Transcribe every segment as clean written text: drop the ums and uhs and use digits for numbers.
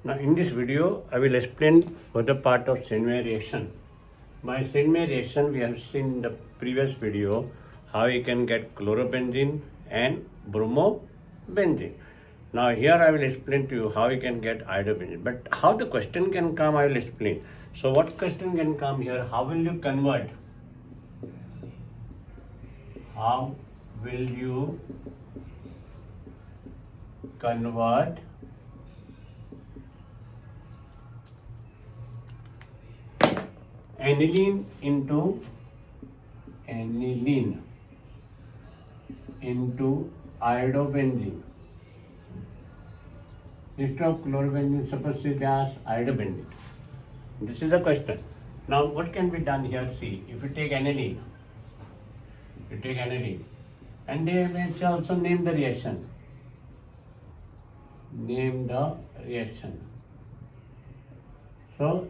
Now in this video, I will explain further part of Sandmeyer reaction. By Sandmeyer reaction, we have seen in the previous video how you can get chlorobenzene and bromobenzene. Now here I will explain to you how you can get iodobenzene. But how the question can come, I will explain. So what question can come here? How will you convert? How will you convert aniline into iodobenzene? Instead of chlorobenzene, suppose they ask iodobenzene. This is the question. Now what can be done here? See, if you take aniline, and they may also name the reaction. So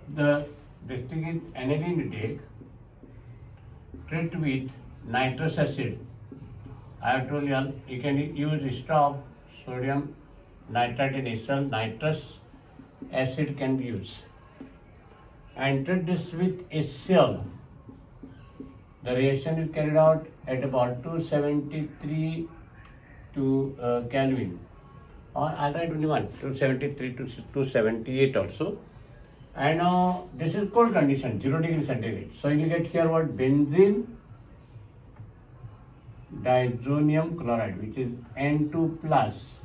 this thing is aniline you take, treat with nitrous acid. I have told you, you can use stop sodium nitrate and HCl, nitrous acid can be used. And treat this with HCl. The reaction is carried out at about 273 Kelvin. Or I'll write only one, 273 to 278 also. And this is cold condition, 0 degree centigrade. So you will get here what? Benzene diazonium chloride, which is N2 plus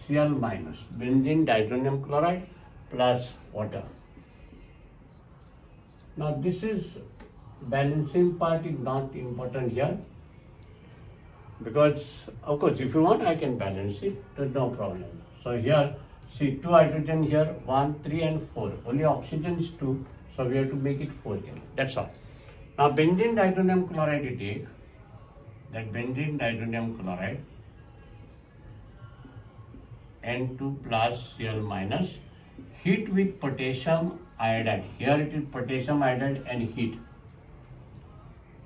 Cl minus. Benzene diazonium chloride plus water. Now this is balancing part is not important here, because of course if you want I can balance it, there's no problem. So here see 2 hydrogen here, 1, 3 and 4. Only oxygen is 2, so we have to make it 4 here. That's all. Now benzene diazonium chloride you take, that benzene diazonium chloride N2 plus Cl minus, heat with potassium iodide. Here it is potassium iodide and heat.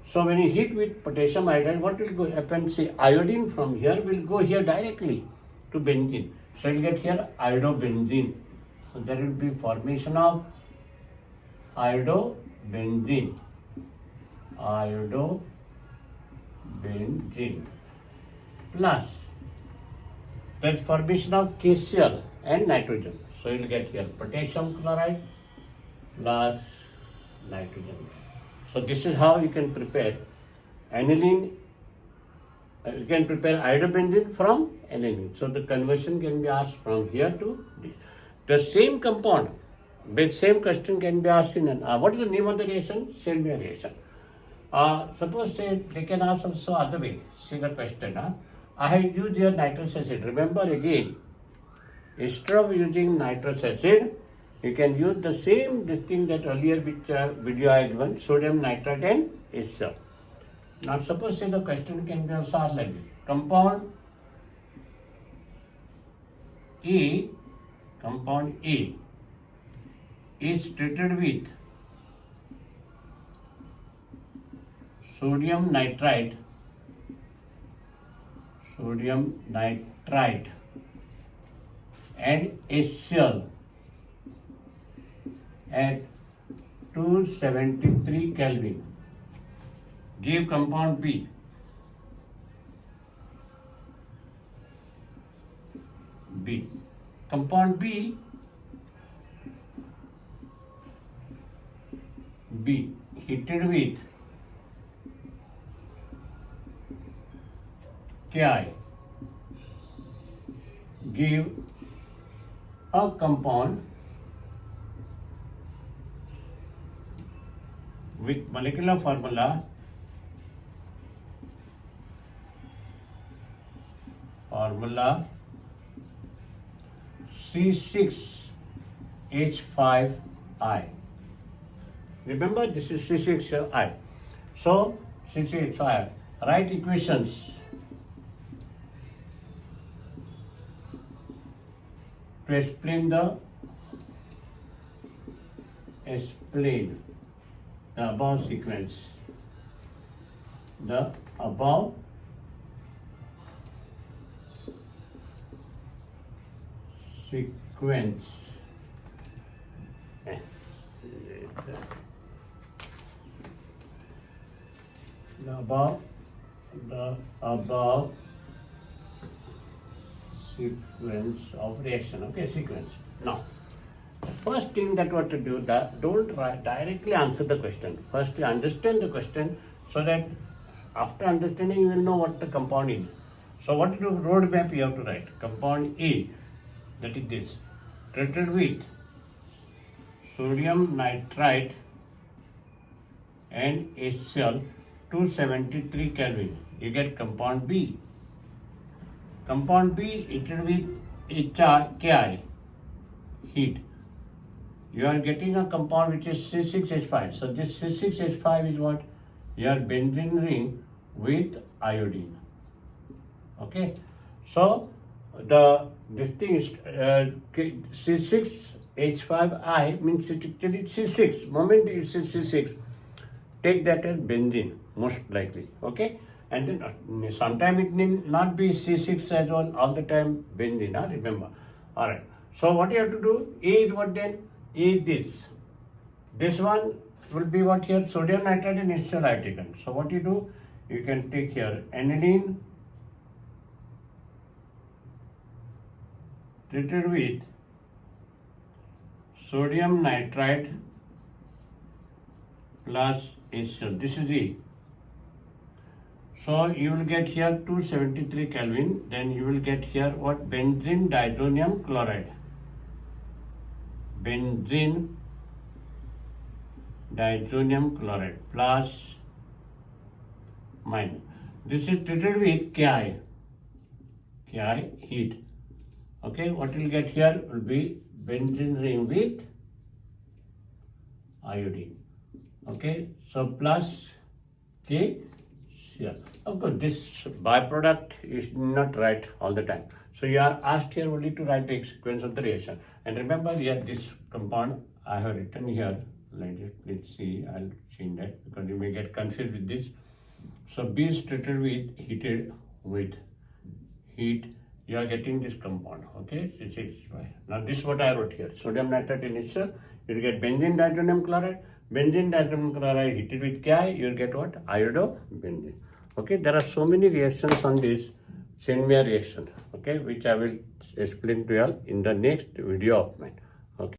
So when you heat with potassium iodide, what will happen? See, iodine from here will go here directly to benzene. So you get here iodobenzene. So there will be formation of iodobenzene. Plus that formation of KCl and nitrogen. So you will get here potassium chloride plus nitrogen. So this is how you can prepare aniline. You can prepare iodobenzene from aniline. So the conversion can be asked from here to this. The same compound, with same question can be asked in what is the name of the reaction? Sandmeyer reaction. Suppose say they can ask also other way. See the question. I have used here nitrous acid. Remember again, instead of using nitrous acid, you can use the same thing that earlier which video I had given, sodium nitrate and HCl. Now suppose say the question can be also asked like this. Compound A is treated with sodium nitrite and HCl at 273 Kelvin. Give compound B. Compound B heated with Ki. Give a compound with molecular formula C6H5I. Remember this is C6H5I. So C6H5I. Write equations to explain the above sequence. The above sequence. the above sequence of reaction. Okay, sequence. Now, first thing that what to do, that don't directly answer the question. First, you understand the question so that after understanding you will know what the compound is. So, what to do? Roadmap you have to write. Compound A, that is this, treated with sodium nitrite and HCl 273 Kelvin. You get compound B. Compound B treated with Ki, heat. You are getting a compound which is C6H5. So this C6H5 is what? Your benzene ring with iodine. Okay. So this thing is C6H5I means it actually C6. Moment it says C6, take that as benzene most likely. Okay. And then sometime it need not be C6 as well, all the time benzene. Remember. All right. So what you have to do? A is what then? A is this. This one will be what here? Sodium nitrate and HCl I have taken. So what you do? You can take here aniline treated with sodium nitrite plus HCl. This is E. So you will get here 273 Kelvin. Then you will get here what? Benzene diazonium chloride. Benzene diazonium chloride plus minus. This is treated with Ki heat. Okay, what you will get here will be benzene ring with iodine. Okay, so plus KCl. Of course, this byproduct is not right all the time. So you are asked here only to write the sequence of the reaction. And remember here this compound I have written here. Like this, please see, I'll change that because you may get confused with this. So B is treated with heat. You are getting this compound. Okay, now this is what I wrote here. Sodium nitrate in itself. You will get benzene diazonium chloride. Benzene diazonium chloride heated with Ki. You will get what? Iodobenzene. Okay, there are so many reactions on this Sandmeyer reaction. Okay, which I will explain to you all in the next video of mine.